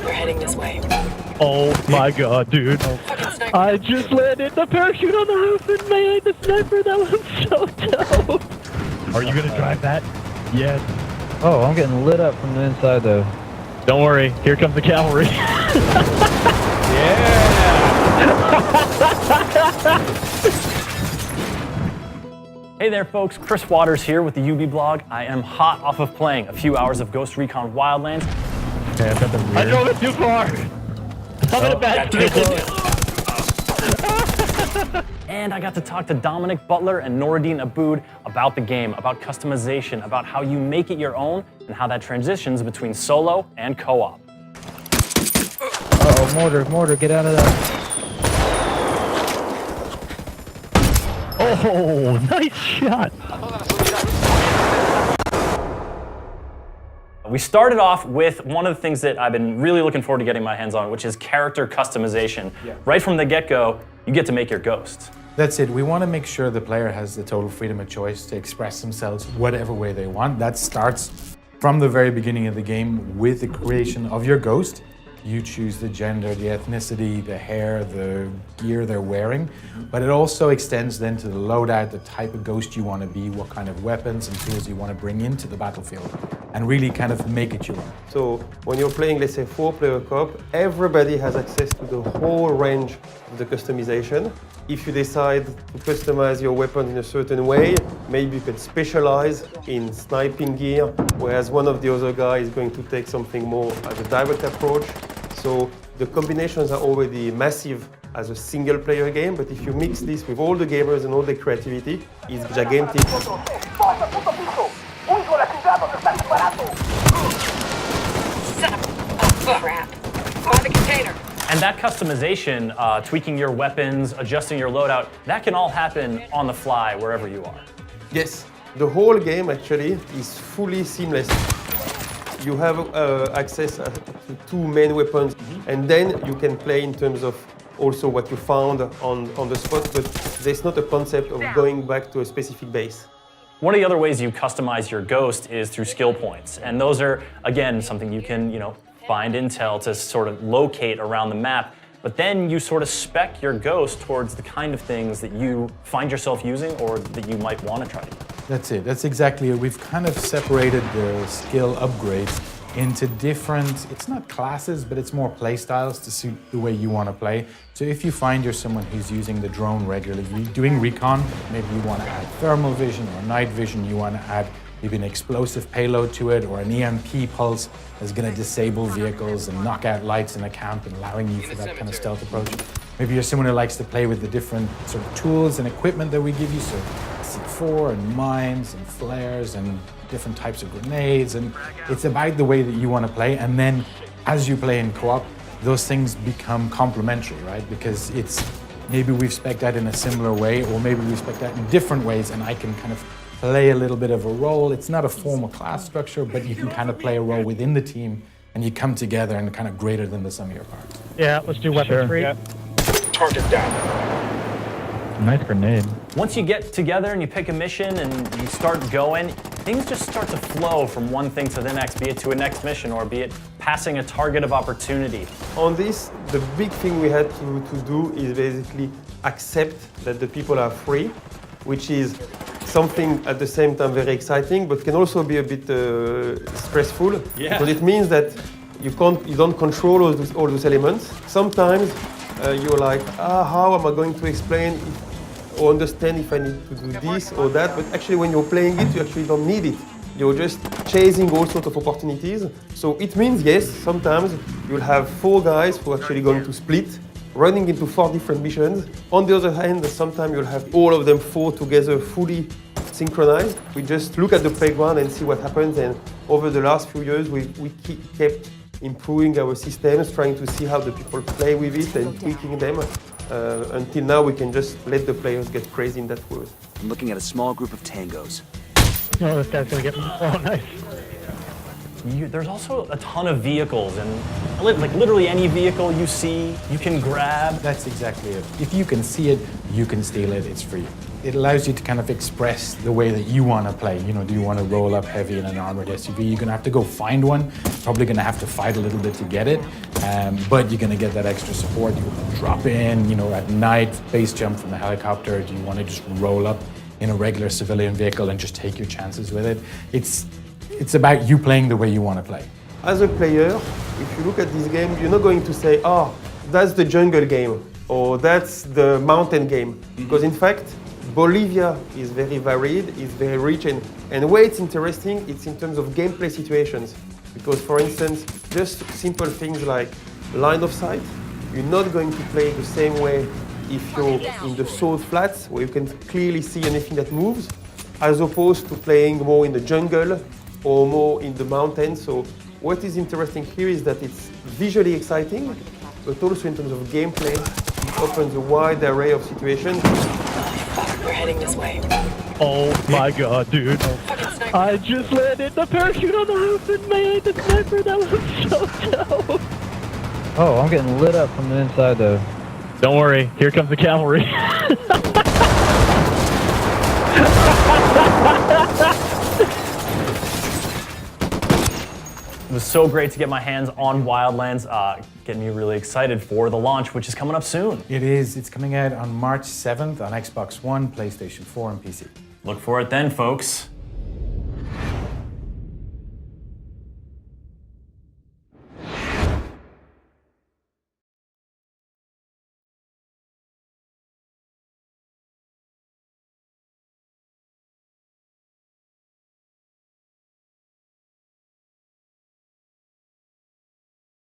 We're heading this way. Oh my god, dude. I just landed the parachute on the roof and made the sniper. That was so dope. Are you gonna drive that? Yes. Oh, I'm getting lit up from the inside though. Don't worry, here comes the cavalry. Yeah! Hey there folks, Chris Waters here with the UB blog. I am hot off of playing a few hours of Ghost Recon Wildlands. Okay, I've got the rear. I drove it too far. I'm in a bad position. And I got to talk to Dominic Butler and Noradine Aboud about the game, about customization, about how you make it your own, and how that transitions between solo and co-op. Uh-oh, mortar, get out of that. Oh, nice shot. We started off with one of the things that I've been really looking forward to getting my hands on, which is character customization. Yeah. Right from the get-go, you get to make your ghost. That's it. We want to make sure the player has the total freedom of choice to express themselves whatever way they want. That starts from the very beginning of the game with the creation of your ghost. You choose the gender, the ethnicity, the hair, the gear they're wearing, but it also extends then to the loadout, the type of ghost you want to be, what kind of weapons and tools you want to bring into the battlefield, and really kind of make it your own. So when you're playing, let's say, 4-player co-op, everybody has access to the whole range of the customization. If you decide to customize your weapon in a certain way, maybe you can specialize in sniping gear, whereas one of the other guys is going to take something more as a direct approach. So the combinations are already massive as a single player game, but if you mix this with all the gamers and all the creativity, it's gigantic. Crap. On the container. And that customization, tweaking your weapons, adjusting your loadout, that can all happen on the fly wherever you are. Yes, the whole game actually is fully seamless. You have access to 2 main weapons, and then you can play in terms of also what you found on the spot, but there's not a concept of going back to a specific base. One of the other ways you customize your ghost is through skill points, and those are, again, something you can, find intel to sort of locate around the map, but then you sort of spec your ghost towards the kind of things that you find yourself using or that you might want to try to use. That's it. That's exactly it. We've kind of separated the skill upgrades into different, it's not classes, but it's more play styles to suit the way you want to play. So if you find you're someone who's using the drone regularly, doing recon, maybe you want to add thermal vision or night vision, you want to add maybe an explosive payload to it, or an EMP pulse that's going to disable vehicles and knock out lights in a camp and allowing you for that kind of stealth approach. Maybe you're someone who likes to play with the different sort of tools and equipment that we give you, so C4 and mines and flares and different types of grenades, and it's about the way that you want to play. And then as you play in co-op, those things become complementary, right? Because it's maybe we've spec'd out in a similar way, or maybe we've spec'd out in different ways, and I can kind of play a little bit of a role. It's not a formal class structure, but you can kind of play a role within the team, and you come together and kind of greater than the sum of your parts. Yeah, let's do weapons free. Yeah. Target down. Nice grenade. Once you get together and you pick a mission and you start going, things just start to flow from one thing to the next, be it to a next mission or be it passing a target of opportunity. On this, the big thing we had to do is basically accept that the people are free, which is something at the same time very exciting, but can also be a bit stressful. Yeah. Because it means that you don't control all those elements. Sometimes you're like, how am I going to explain or understand if I need to do this or that? But actually, when you're playing it, you actually don't need it. You're just chasing all sorts of opportunities. So it means, yes, sometimes you'll have 4 guys who are actually going to split, running into 4 different missions. On the other hand, sometimes you'll have all of them 4 together fully synchronized. We just look at the playground and see what happens. And over the last few years, we kept improving our systems, trying to see how the people play with it and tweaking them. Until now, we can just let the players get crazy in that world. I'm looking at a small group of tangos. Oh, this guy's gonna get me. Oh, nice. There's also a ton of vehicles, and like literally any vehicle you see, you can grab. That's exactly it. If you can see it, you can steal it. It's free. it allows you to kind of express the way that you want to play. You know, do you want to roll up heavy in an armored SUV? You're going to have to go find one. Probably going to have to fight a little bit to get it, but you're going to get that extra support. You drop in, you know, at night, base jump from the helicopter. Do you want to just roll up in a regular civilian vehicle and just take your chances with it? It's about you playing the way you want to play. As a player, if you look at this game, you're not going to say, oh, that's the jungle game, or that's the mountain game. Because in fact, Bolivia is very varied, it's very rich, and the way it's interesting, it's in terms of gameplay situations. Because for instance, just simple things like line of sight, you're not going to play the same way if you're in the salt flats, where you can clearly see anything that moves, as opposed to playing more in the jungle or more in the mountains. So what is interesting here is that it's visually exciting, but also in terms of gameplay, it opens a wide array of situations. Fuck, we're heading this way. Oh my god, dude. Fucking sniper. I just landed the parachute on the roof and man, the sniper, that was so dope. Oh, I'm getting lit up from the inside though. Don't worry, here comes the cavalry. It was so great to get my hands on Wildlands, getting me really excited for the launch, which is coming up soon. It is. It's coming out on March 7th on Xbox One, PlayStation 4, and PC. Look for it then, folks.